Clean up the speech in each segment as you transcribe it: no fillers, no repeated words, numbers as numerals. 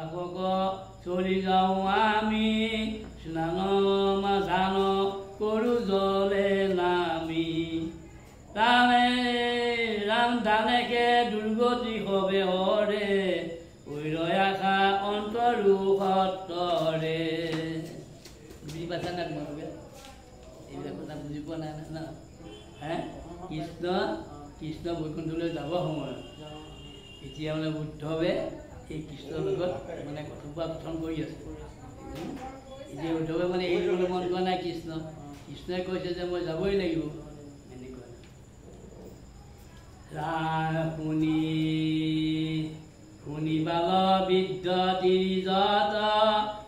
প্ৰভাৱক চলি যাওঁ আমি স্নান মাজান কৰোঁ জলে নামি তানে ৰাম দানেকে দুৰ্গতি হবে হৰে ঐৰয়াখা অন্তৰো সত্তৰে বুজি পাইছা না তোমালোকে এইবিলাক কথা বুজি পোৱা নাই না কৃষ্ণ কৃষ্ণ বৈকুণ্ঠলৈ যাব সময়ত এতিয়া মানে উদ্ধৱে এই কৃষ্ণৰ লগত মানে কথোপকথন কৰি আছে এতিয়া উদ্ধৱে মানে এৰিবলৈ মন কৰা নাই কৃষ্ণ কৃষ্ণই কৈছে যে মই যাবই লাগিব এনেকুৱা শুনি বাল বৃদ্ধ তিৰিজত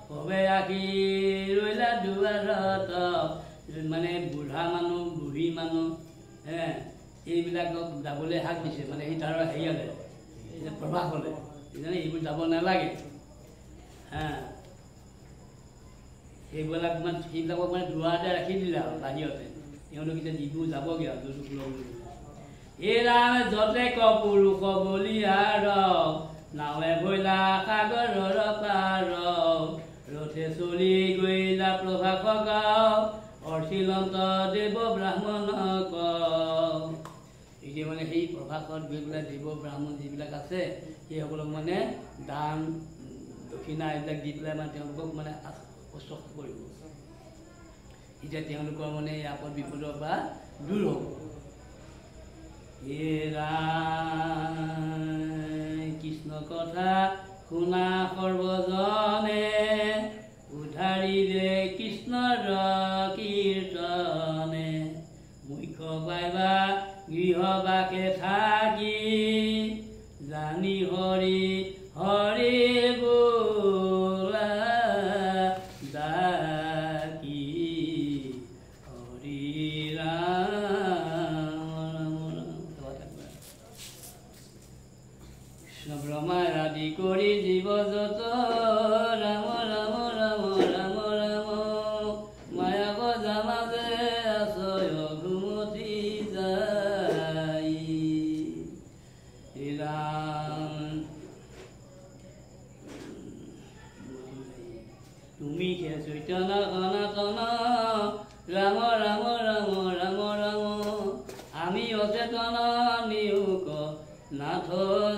ভৱে আঁকি ৰৈলা দুৱাৰত মানে বুঢ়া মানুহ বুঢ়ী মানুহ এইবিলাকক যাবলৈ হাক দিছে মানে সি তাৰ হেৰি হ'লে প্ৰভাস হ'লে এইবোৰ যাব নালাগে সেইবিলাক মানে সেইবিলাকক মানে দুৱাৰতে ৰাখি দিলে আৰু বাহিৰতে তেওঁলোক এতিয়া যিবোৰ যাবগৈ আৰু যৌতুক ল'বলৈ এই ৰাম যতে পুৰুষ বলিয়াৰ নাৱে বইলা সাগৰৰ পাৰ ৰথে চলি গৈলা প্ৰভাস গাঁও অৰ্চিলন্ত দেৱ ব্ৰাহ্মণক এতিয়া মানে সেই প্ৰভাসত গৈ পেলাই দেৱ ব্ৰাহ্মণ যিবিলাক আছে সেইসকলক মানে দান দক্ষিণা এইবিলাক দি পেলাই মানে তেওঁলোকক মানে শুশ্ৰূষা কৰিব এতিয়া তেওঁলোকৰ মানে আপদ বিপদৰ পৰা দূৰ হ'ব কৃষ্ণ কথা শুনা সৰ্বজনে উধাৰিলে কৃষ্ণৰ কীৰ্তনে মুখ্য পাইবা গৃহবাসে থাকি জানি হৰি হৰি বোলা ডাকি হৰি ৰাম কৃষ্ণ ব্ৰহ্মা আদি কৰি জীৱ যত ৰাম ৰাম ৰাম ৰাম ৰাম মায়াক জানা যে আছয় ঘুমতি যাই তুমি হে চৈতন্য সনাতন ৰাম ৰাম ৰাম ৰাম ৰাম আমি অচেতন নিয়োগ নাথ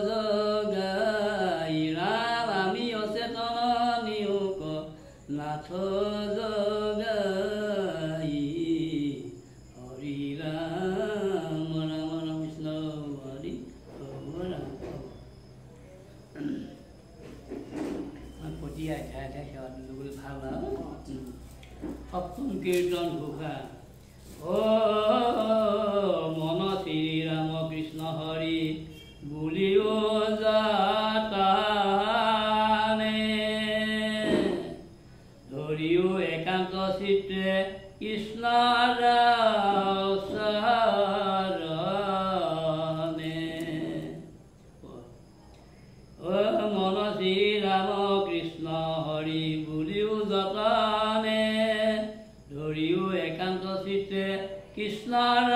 জগাই ৰাম আমি অচেতন নিয়োগ নাথ জগাই হৰি ৰাম ৰাম ৰাম কৃষ্ণ হৰি ৰাম পতিয়া ঠাই ঠাই সেৱা দিবলৈ ভাল আৰু সপ্তম কীৰ্তন ঘোষা মন শ্ৰী ৰাম কৃষ্ণ হৰি বুলিও যাতানে ধৰিও একান্ত চিত্ৰে কৃষ্ণ চৰণে মন শ্ৰী ৰাম কৃষ্ণ হৰি বুলিও যতনে ধৰিও একান্ত চিত্ৰে কৃষ্ণৰ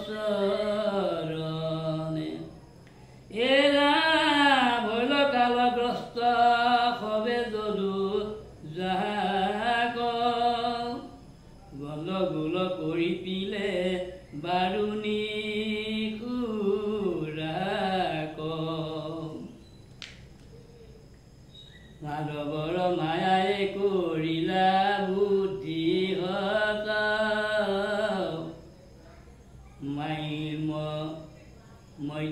চৰণে এৰা ভৈল কালগ্ৰস্ত সবে যদু যাক গল গোল কৰি পিলে বাৰুণী খুৰাক মাধৱৰ মায়াই কৰিলা বুদ্ধি হতা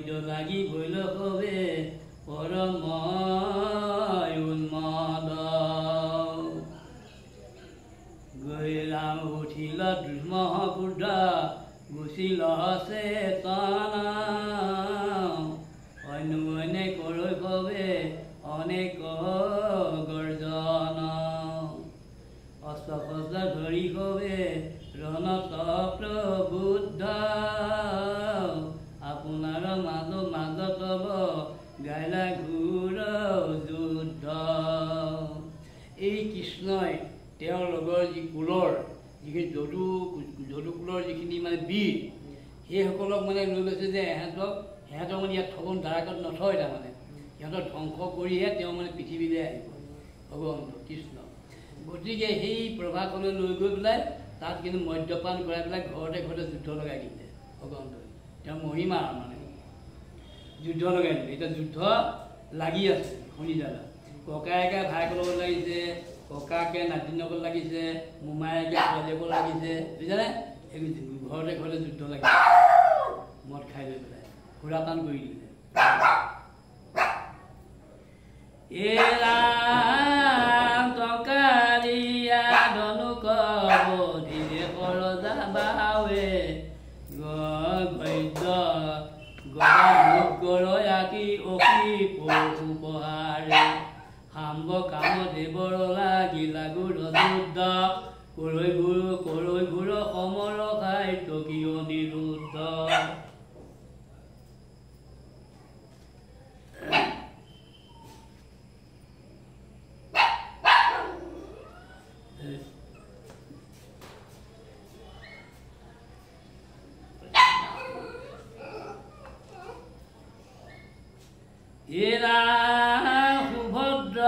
মধ্য লাগি ভৈল সবে পৰম উন্মদ গৈ ৰাম উঠিল দুৰ্মহ ক্ৰোধ গুচিল চেতনা অন্যনে কৰৈ সবে অনেক গৰ্জন অস্ত্ৰ শস্ত্ৰ ধৰি সবে ৰণত প্ৰবুদ্ধ আপোনাৰ মাজতব গাইলা ঘূৰ যুদ্ধ এই কৃষ্ণই তেওঁৰ লগৰ যি কুলৰ যিখিনি যদুকুলৰ যিখিনি মানে বীৰ সেইসকলক মানে লৈ গৈছে যে সিহঁতক মানে ইয়াত থ'ব দ্বাৰকাত নথয় তাৰমানে সিহঁতক ধ্বংস কৰিহে তেওঁ মানে পৃথিৱীলৈ আহিব ভগৱন্ত কৃষ্ণ। গতিকে সেই প্ৰভাসলৈ লৈ গৈ পেলাই তাত কিন্তু মদ্যপান কৰাই পেলাই ঘৰতে ঘৰতে যুদ্ধ লগাই দিলে ভগৱন্তই। তেওঁ মহিমা মানে যুদ্ধ লগাই দিলে। এতিয়া যুদ্ধ লাগি আছে শনিদালা। ককায়েকে ভায়েকৰ লগত লাগিছে, ককাকে নাতিনীৰ লগত লাগিছে, মোমায়েকে ছোৱালীয়েকৰ লাগিছে, বুজিছানে? ঘৰতে ঘৰতে যুদ্ধ লাগিছে, মদ খাই লৈ পেলাই সুৰাপান কৰি দিলে। টকাৰিয়া ধনুক বধিৰে সৰজা বাৱে গৰয়াকি অকি পশু পহাৰে সাম্ব কাম দেৱৰ লাগিলা গুৰ যুদ্ধ কৰৈ ঘূৰ সমৰ খাই টকিঅ নিৰুদ্ধ। এৰা সুভদ্ৰ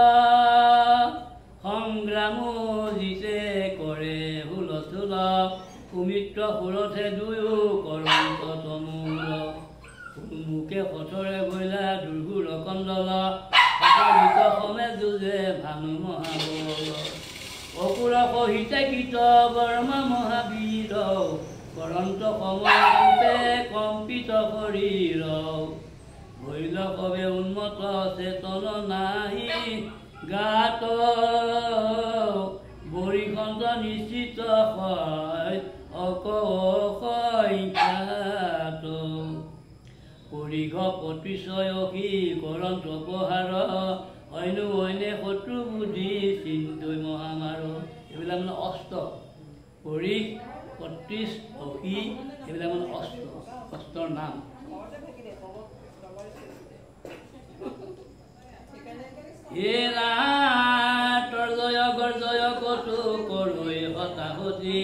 সংগ্ৰাম জিতে কৰে হুলস্থুল সুমিত্ৰ সুৰথে দুয়ো কৰন্ত তমূল মুখে পথৰে বইলা দুৰ্ঘুৰ কণ্ডল অপৰিত সমেত যুঁজে ভানু মহাবল অকুৰ সহিতে কৃত বৰ্ম মহাবীৰ কৰন্ত সমৰূপে কম্পিত শৰীৰ ভৈল কবে উন্মত চেতন নাহি গাত বৰিকন্ত নিশ্চিত অকখ্যাত পৰিঘ প্ৰতিশয়সী কৰন্ত প্ৰহাৰ অন্য অন্যে শত্ৰু বুদ্ধি চিন্তৈ মহামাৰ। এইবিলাক মানে অস্ত্ৰ। পৰিঘ প্ৰতিশ অসী এইবিলাক মানে অস্ত্ৰ, অস্ত্ৰৰ নাম। তৰ্জয় গৰ্জয় কটু কৰৈ হতাহতি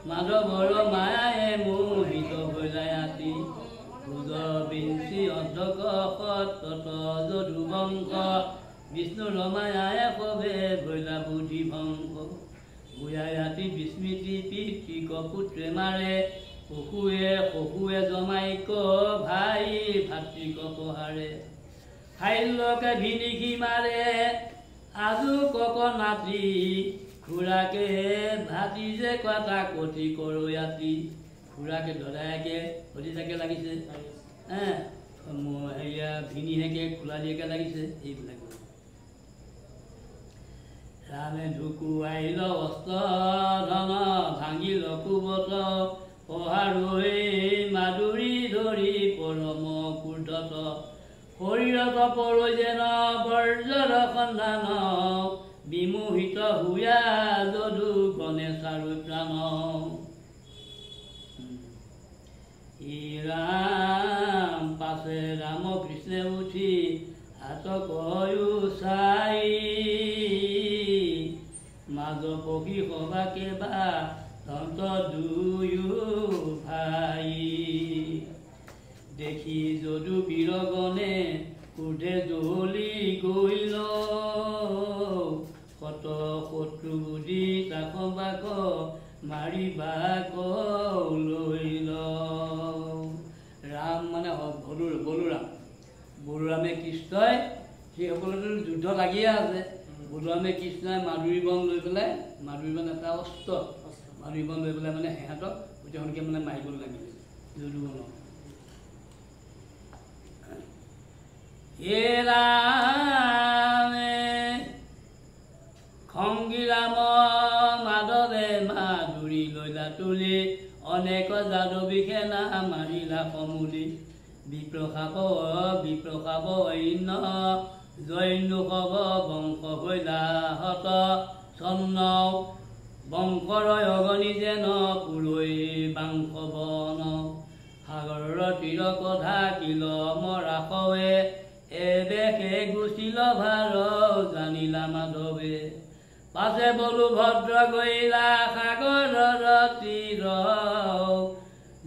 মাধৱৰ মায়ায়ে মোহিত হৈলাই আতি ভুজ বিঞ্চি অধ্যক সতত যদু বংশ বিষ্ণুৰ মায়ায়ে কবে ভৈলা বুদ্ধি ভংগ বুঢ়াই ৰাতি বিস্মৃতি পিতৃক পুত্ৰে মাৰে শশুৱে জমাইক ভাই ভাতৃক পহাৰে খাইলকে ভিনিখি মাৰে আজু কক নাতি খুৰাকে ভাতি যে কথা কঠি কৰৈ আতি খুৰাকে দদায়েকে ভতিজাকে লাগিছে, হেৰিয়া ভিনিহেকে খোলালিয়েকে লাগিছে। এইবিলাক ৰামে ঢুকুৱাইল অস্ত্ৰ ধন ভাঙিল কুবত পহাৰৈ মাধুৰী ধৰি পৰম ক্ৰোধত শৰীৰত পৰৈ যেন বৰ্জৰ সন্ধান বিমোহিত হুয়া যদু গণে চাৰু প্ৰাণ। ৰাম পাছে ৰাম কৃষ্ণে উঠি হাতকয়ো চাই মাজ পক্ষী সভাকে বা তন্ত দুয়ো ভাই দেখি যদু বীৰগণে ক্ৰোধে জ্বলি গৈল শত শত্ৰু বুদ্ধি তাক বাক মাৰিবাক লৈল। ৰাম মানে বলোৰামে কৃষ্ণই সেইসকলেতো যুদ্ধ লাগিয়ে আছে। বলোৰামে কৃষ্ণই মাধুৰী বন লৈ পেলাই, মাধুৰী বন এটা অস্ত্ৰ, মাধুৰী বন লৈ পেলাই মানে সিহঁতক গোটেইখনকে মানে মাৰিবলৈ লাগিলে যদুগণক। ৰামে খংগিৰাম মাধৱে মাধুৰী লৈলা তুলি অনেক যাদৱী সেনা মাৰিলা সমূলি বিপ্ৰসাব অন্য জৈনুষৱ বংশ হৈলা হত চন্ন বংশৰ অগণি যেন পুৰৈ বাংশ বন সাগৰৰ তীৰ কথা কিল মৰাশৱে এবেশে গুচিল ভাৰ জানিলা মাধৱে পাছে বলো ভদ্ৰ গৈলা সাগৰৰ তীৰ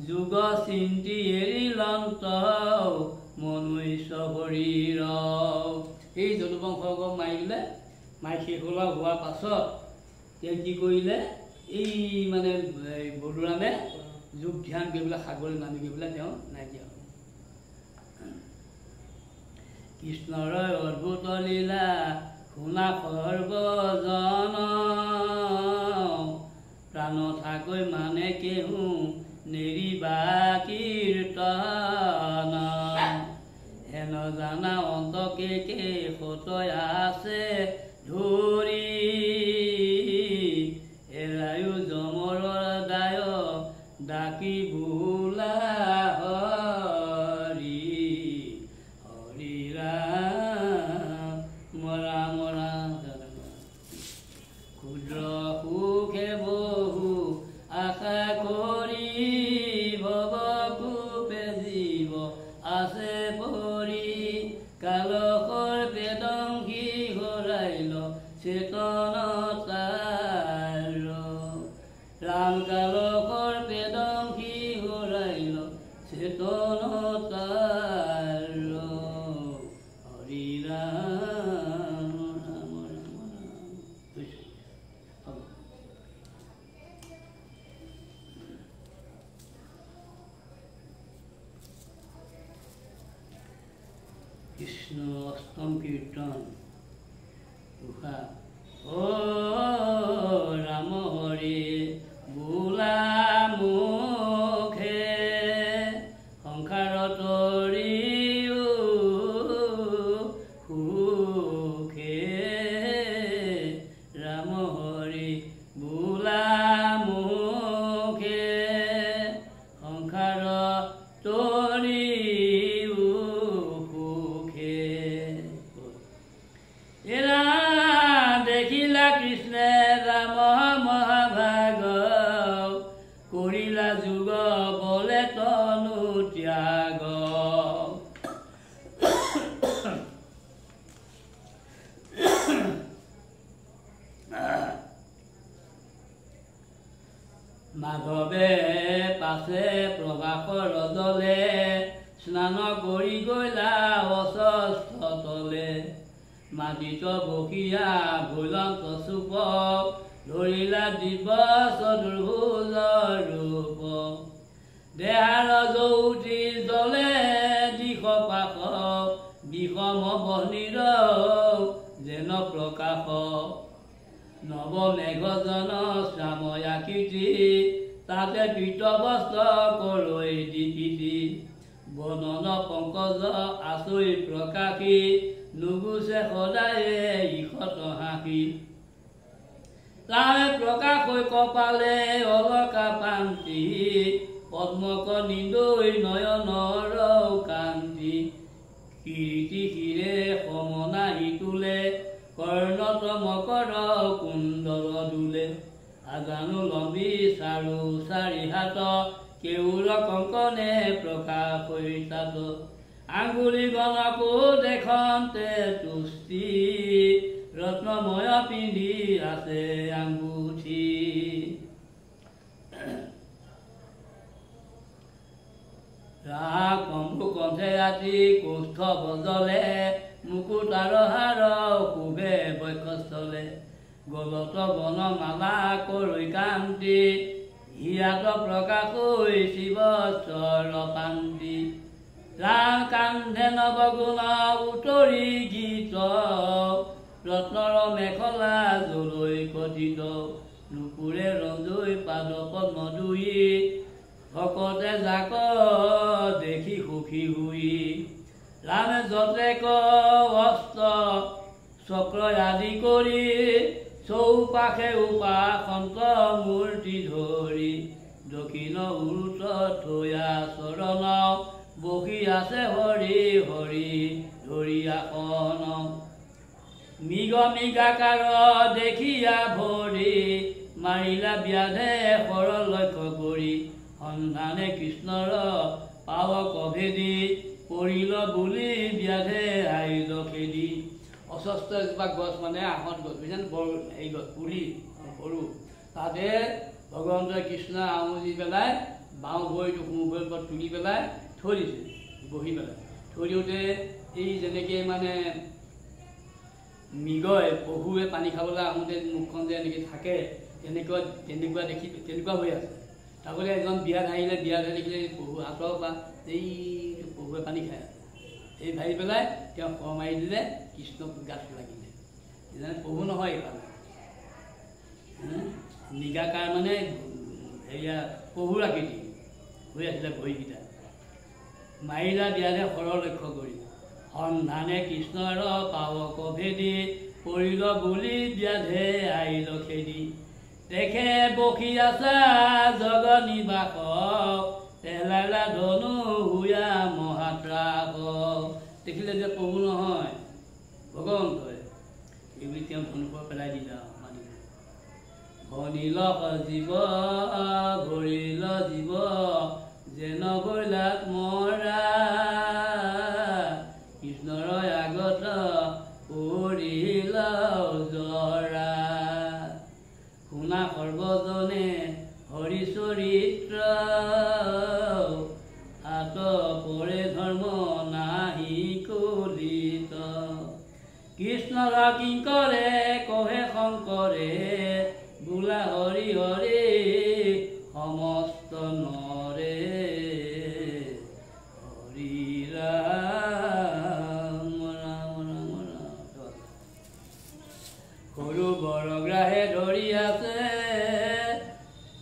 যুগ চিন্তি এৰিলন্ত মনুষ্য শৰীৰ। সেই যদুবংশক মাৰি দিলে। মাৰি শেষ হোৱাৰ পাছত তেওঁ কি কৰিলে, এই মানে বলোৰামে যোগ ধ্যান কৰি পেলাই সাগৰলৈ নামি গৈ পেলাই তেওঁ নাইকিয়া হ'ল। কৃষ্ণৰ অদ্ভুত লীলা শুনা সৰ্বজন, প্ৰাণ থাকৈ মানে কেহু নেৰিবা কীৰ্তন। হেন জানা অন্তকে সতয় আছে ধৰি, এৰায়ো জমৰ দায় ডাকি বোলা হৰি। হৰি ৰাম ৰাম ৰাম। ক্ষুদ্ৰ সুখে বহু আশা কৰি, ভৱকূপে জীৱ আছে পৰি। কালকৰ বেদংসী হৰাইল চেতনতাৰ, ৰাম কালকৰ বেদংসী হৰাইল চেতনতাৰ। হৰি ৰাম ৰাম ৰাম ৰাম। কৃষ্ণ অষ্টম কীৰ্তন। ও ৰাম হৰি বোলা মুখে, সংসাৰ তৰি সুখে। ৰাম হৰি বোলা মুখে, সংসাৰ তৰি দেখিলা কৃষ্ণে ৰাম মহাভাগ, কৰিলা যুগ বলে তনু ত্যাগ। মাধৱে পাছে প্ৰভাসৰ দলে, স্নান কৰি গলা অস্বস্থ তলে। মাটিত বকিয়া ভুলন্ত চুপ, ধৰিলা দিব্য চতুৰ্ভুজ ৰূপ। দেহাৰ যৌতি জলে দিশ পাশ, বিষম বহ্নিৰ যেন প্ৰকাশ। নৱ মেঘজন শ্যাময়া কীৰ্তি, তাতে পীত বস্ত্ৰ কৰৈ দীপিতি। বনন পংকজ আচৰিত প্ৰকাশী, নুগুচে সদায়ে ইষত হাঁহি। ৰামে প্ৰকাশ হৈ কপালে অলকা পান্তি, পদ্মক নিদৈ নয়নৰ কান্তি। কীৰ্তি শিৰে সমনাহি তোলে, কৰ্ণত মকৰ কুণ্ডল দোলে। আজানু লম্বী চাৰু চাৰি হাত, কেউৰ কংকনে প্ৰকাশ হৈ তাত। আঙ্গুলি গণকো দেখন্তে তুষ্টি, ৰত্নময় পিন্ধি আছে আঙ্গুঠি। ৰাগ কম্বু কণ্ঠে ৰাতি কৌষ্ঠ বজলে, মুকুতাৰ হাৰ শুভে বক্ষস্থলে। গলত বনমালা কৰৈ কান্তি, হিয়াত প্ৰকাশ হৈ শিৱচৰ পান্তি। ৰাম কান্ধে নৱগুণ উতৰি গীত, ৰত্নৰ মেখলা জলৈ কথিত। নুপুৰে ৰঞ্জৈ পাদ পদ্ম দুই, ভকতে যাক দেখি সুখী হুই। ৰামে যতেক অস্ত্ৰ চক্ৰ আদি কৰি, চৌপাশে উপাসন্ত মূৰ্তি ধৰি। দক্ষিণ উৰুত থৈয়া চৰণ, বহি আছে হৰি হৰি ধৰি আসন। মৃগ মৃগাকাৰ দেখিয়া ভৰি, মাৰিলা ব্যাধে সৰ লক্ষ্য কৰি। সন্ধানে কৃষ্ণৰ পাৱক ভেদি, পৰিল বুলি ব্যাধে আহিল খেদি। অস্বস্থ এজোপা গছ মানে আহঁত গছ, বুজিছেনে? বৰ হেৰি গছ পুলি সৰু, তাতে ভগৱন্তই কৃষ্ণ আঙুলি পেলাই বাওঁ ভৰিটো সোঁ ভৰিৰ ওপৰত তুলি পেলাই থৈ দিছে, বহি পেলাই। থৈ দিওঁতে এই যেনেকৈ মানে মৃগই পহুৱে পানী খাবলৈ আহোঁতে মুখখন যে এনেকৈ থাকে তেনেকুৱা দেখি তেনেকুৱা হৈ আছে। তাকলে এজন বিয়াত আহিলে, বিয়াত দেখিলে পহু আঁতৰৰ পৰা এই পহুৱে পানী খাই আছে। এই ভাবি পেলাই তেওঁ শৰ মাৰি দিলে, কৃষ্ণক গাত লাগিলে। পহু নহয় এইফালে মৃগাকাৰ মানে হেৰিয়া পহুৰ আকৃতি হৈ আছিলে ভৰিকেইটা। মাৰিলা দিয়ালে সৰ লক্ষ্য কৰি, সন্ধানে কৃষ্ণৰ পাৱক ভেদি, পৰিল বুলি ব্যাধে আহিল খেদি। দেখে বসি আছা জগ নিবাস, তেলাইলা ধনু হুয়া মহাত্ৰাস। দেখিলে যে পহু নহয় ভগৱন্তই, এইবুলি তেওঁ ধনুকৰ পেলাই দিলে। ভনিল জীৱ ভৰিল জীৱ, যেন বৈলাত মৰা, কৃষ্ণৰ আগত পৰিল জৰা। শুনা সৰ্বজনে হৰি চৰিত্ৰ, আত পৰে ধৰ্ম নাহি কলিত। কৃষ্ণৰ কিংকৰে কহে শংকৰে, বোলা হৰি হৰি সমস্ত নৰে, হৰি ৰাম ৰাম ৰাম ৰাম। সৰু বৰগ্ৰাহে ধৰি আছে,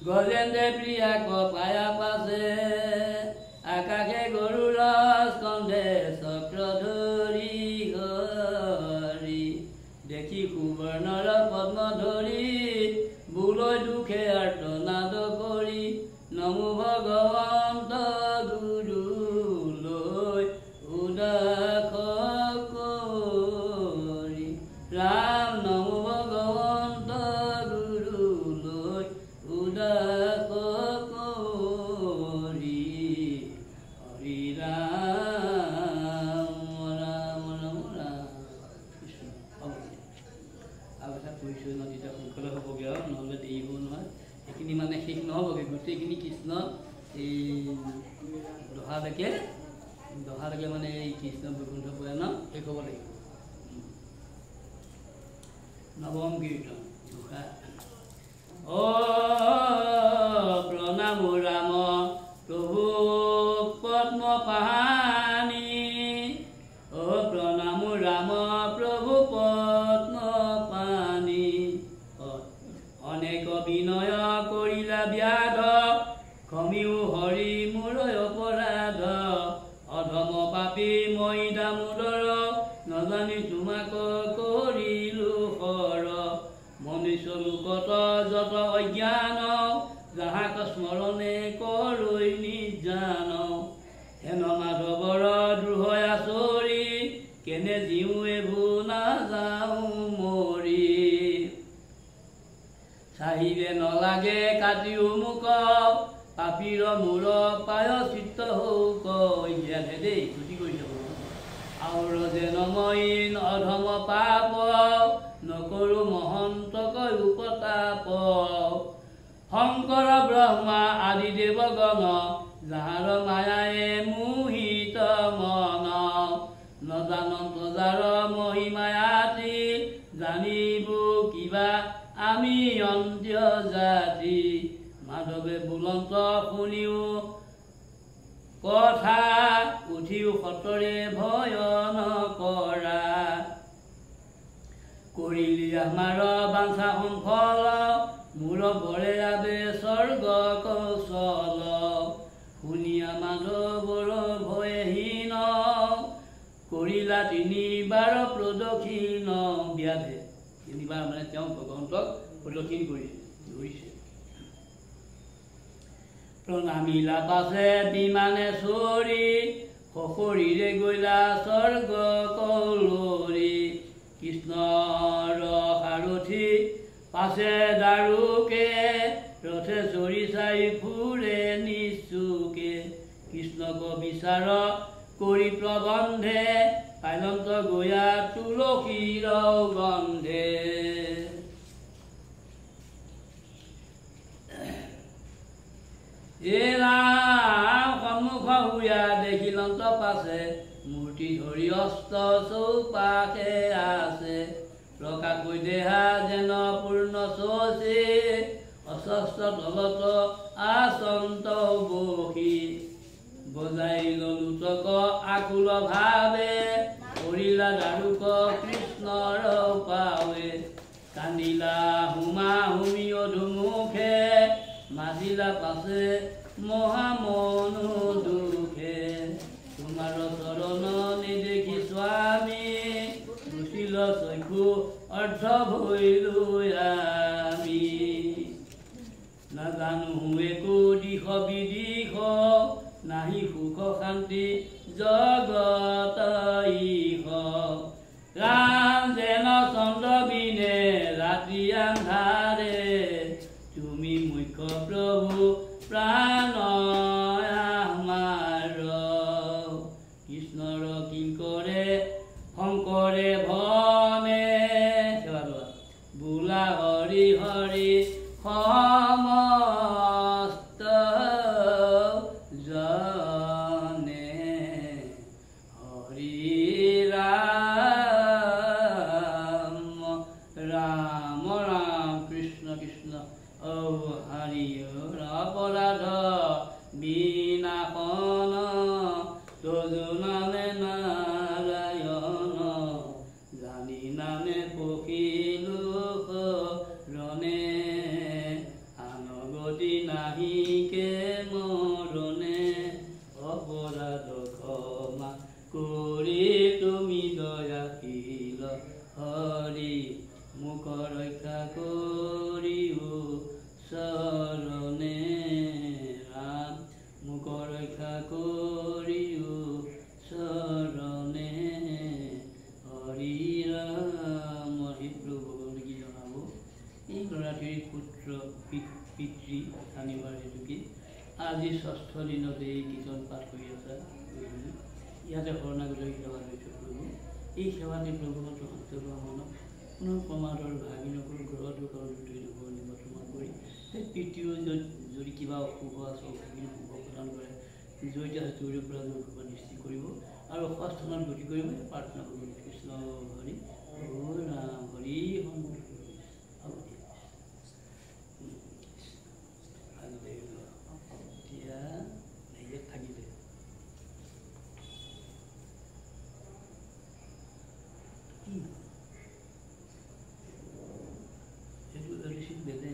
গজেন্দ্ৰে প্ৰিয়াক পায়া পাছে। আকাশে গৰুড় স্কন্ধে চক্ৰ ধৰি হৰি, দেখি সুবৰ্ণৰ পদ্ম ধৰি, বুলৈ দুখে আৰ্তনাদ কৰি। নমো ভগৱন্ত গুৰুলৈ উদাস কৰি, ৰাম নমো ভগৱন্ত গুৰুলৈ উদাস কৰি, হৰি ৰাম ৰাম ৰাম ৰাম কৃষ্ণ। আৰু এটা পৰিচয় নদীটা সোনকালে হ'বগৈ আৰু, নহ'লে দেৰিব নহয়। সেইখিনি মানে শেষ নহ'বগৈ, গোটেইখিনি কৃষ্ণ এই দহালৈকে মানে এই কৃষ্ণ বৈকুণ্ঠ পুৰাণ শেষ হ'ব লাগিব। নৱম কীৰ্তন ঘোষা। অ প্ৰণাম ৰাম প্ৰভু পদ্ম পাহানি, অ প্ৰণাম ৰাম প্ৰভু পদ্ম পানি। অনেক বিনয় কৰিলা ব্যাধ, ক্ষমিও হৰি মোৰ অপৰাধ। অধম পাপী মই দামোদৰ, নজানি তোমাক কৰিলো শৰ। মনুষ্য লোকত যত অজ্ঞান, যাহাক স্মৰণে কৰৈ নিজান। হেন মাধৱৰ দ্ৰোহ আচৰি, কেনে জীও এইবোৰ নাযাওঁ মৰি। চাহিবে নলাগে কাটিও মোক, পাপীৰ মূৰ প্ৰায়শ্চিত্ত হওক। ইয়াতহে দেই ক্ষতি কৰি যাব। আউৰ যেন মই অধম পাপ, নকৰো মহন্তক উপতাপ। শংকৰ ব্ৰহ্মা আদি দেৱগণ, যাহাৰ মায়ায়ে মোহিত মন। নজানন্ত যাৰ মহিমায়াতি, জানিব কিবা আমি অন্ত্য জাতি। মাধৱে বুলন্ত শুনিও কথা, উঠিও সতৰে ভয় নকৰা। কৰিলি আমাৰ বাঞ্ছা সফল, মোৰ বৰে আবে স্বৰ্গ কৌশল। শুনিয়া মাধৱৰ ভয়হীন, কৰিলা তিনিবাৰ প্ৰদক্ষিণ। ব্যাধে তিনিবাৰ মানে তেওঁ ভগৱন্তক প্ৰদক্ষিণ ধৰিছে। প্ৰণামিলা পাছে বিমানে চৰি, সশৰীৰে গৈলা স্বৰ্গ কলৰি। কৃষ্ণৰ সাৰথি পাছে দাৰুকে, ৰথে চৰি চাই ফুৰে নিচুকে। কৃষ্ণক বিচাৰ কৰি প্ৰবন্ধে, পাইলন্ত গয়া তুলসীৰ গন্ধে। এ ৰাম সন্মুখ হুয়া দেখিলন্ত পাছে, মূৰ্তি ধৰি অস্ত চৌপাশে আছে। প্ৰকাশ দেহা যেন পূৰ্ণ চচে অস্বস্থ তলত আচন্ত বসী বজাই ললো চক আকুল ভাৱে কৰিলা দাৰুক কৃষ্ণৰ পাৱে কান্দিলা হুমা হুমি অধুমুখে মাজিলা পাছে মহামনু দুখে তোমাৰ চৰণ নিদেখি স্বামী দুচিল চক্ষু অৰ্থ ভৈলো আমি নাজানো একো দিশ বিদিশ নাহি সুখ শান্তি জগত ইহ ৰাম যেন চন্দ্ৰ বিনে ৰাতি আন্ধাৰে তুমি মুখ্য প্ৰভু প্ৰাণ আমাৰ কৃষ্ণৰ কিংকৰে শংকৰে ভনে বোলা হৰি হৰি সমস্ত জনে হৰি ৰাম ৰাম ৰাম কৃষ্ণ কৃষ্ণ ঔ হৰি অপৰাধ বিনাশন তজু নামে নাৰায়ণ জানি নামে পখিলো ৰণে আনগতি নাহিকে মৰণে অপৰাধ ক্ষমা কৰি তুমি দয়াশীল হৰি মোক ৰক্ষা কৰিও চৰণে ৰাম মোক ৰক্ষা কৰিও চৰণে হৰি ৰাম হে প্ৰভু কি জনাব এই গৰাকীৰ পুত্ৰ পিতৃ আনিবাৰ হেতুকে আজি ষষ্ঠ দিনতে এই কীৰ্তন পাঠ কৰি আছা ইয়াতে শৰণাগত সেৱা লৈছোঁ প্ৰভু এই সেৱাতে প্ৰভু সত্যলোৱা মনক পুনৰ প্ৰমাদৰ ভাগি নকৰোঁ ঘৰত ঘৰৰ দুই নকৰোঁ নিমন্ত্ৰণ কৰি সেই পিতৃও যদি কিবা অশুভ আছে অশুভ শুভ প্ৰদান কৰে জড়িত চৌৰিৰ পৰা দুখ নিশ্চিত কৰিব আৰু ষষ্ঠনত গতি কৰিব প্ৰাৰ্থনা কৰিব কৃষ্ণ হৰি ও ৰাম হৰি এতিয়া হেৰিয়াত থাকিলে বেলে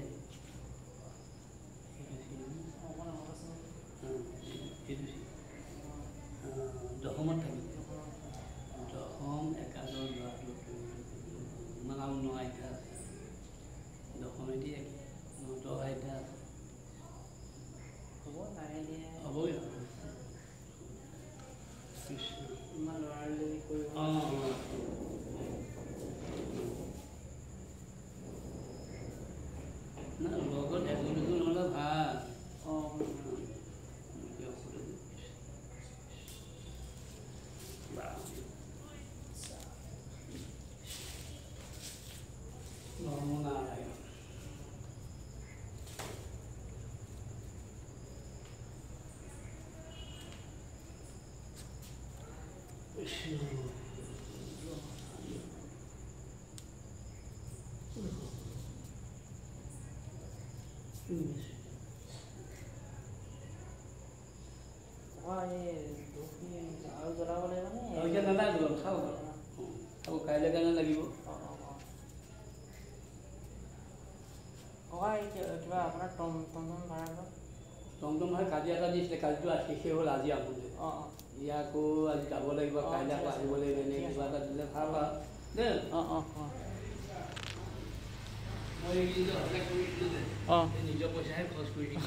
দশমত থাকিলে দশম একাদশ মানে ন আইতা আছে দশমেদি দহ আইতা আছে হ'বই কৃষ্ণ ইমান লৰালৰি কৰিব না লগত এজন দুজন হ'লে ভাল নাৰায়ণ কৃষ্ণ কাইলৈ কাৰণে লাগিব কিবা আপোনাৰ টমটম ভাড়া টমটম ভাড়া কাজি এটা দিছিলে কাজিটো শেষে হ'ল আজি আহোঁতে ইয়াকো আজি যাব লাগিব কাইলৈ আকৌ আহিব লাগিব এনে কিবা এটা দিলে ভাল আৰু দেই মই নিজৰ পইচাহে খৰচ কৰি দিম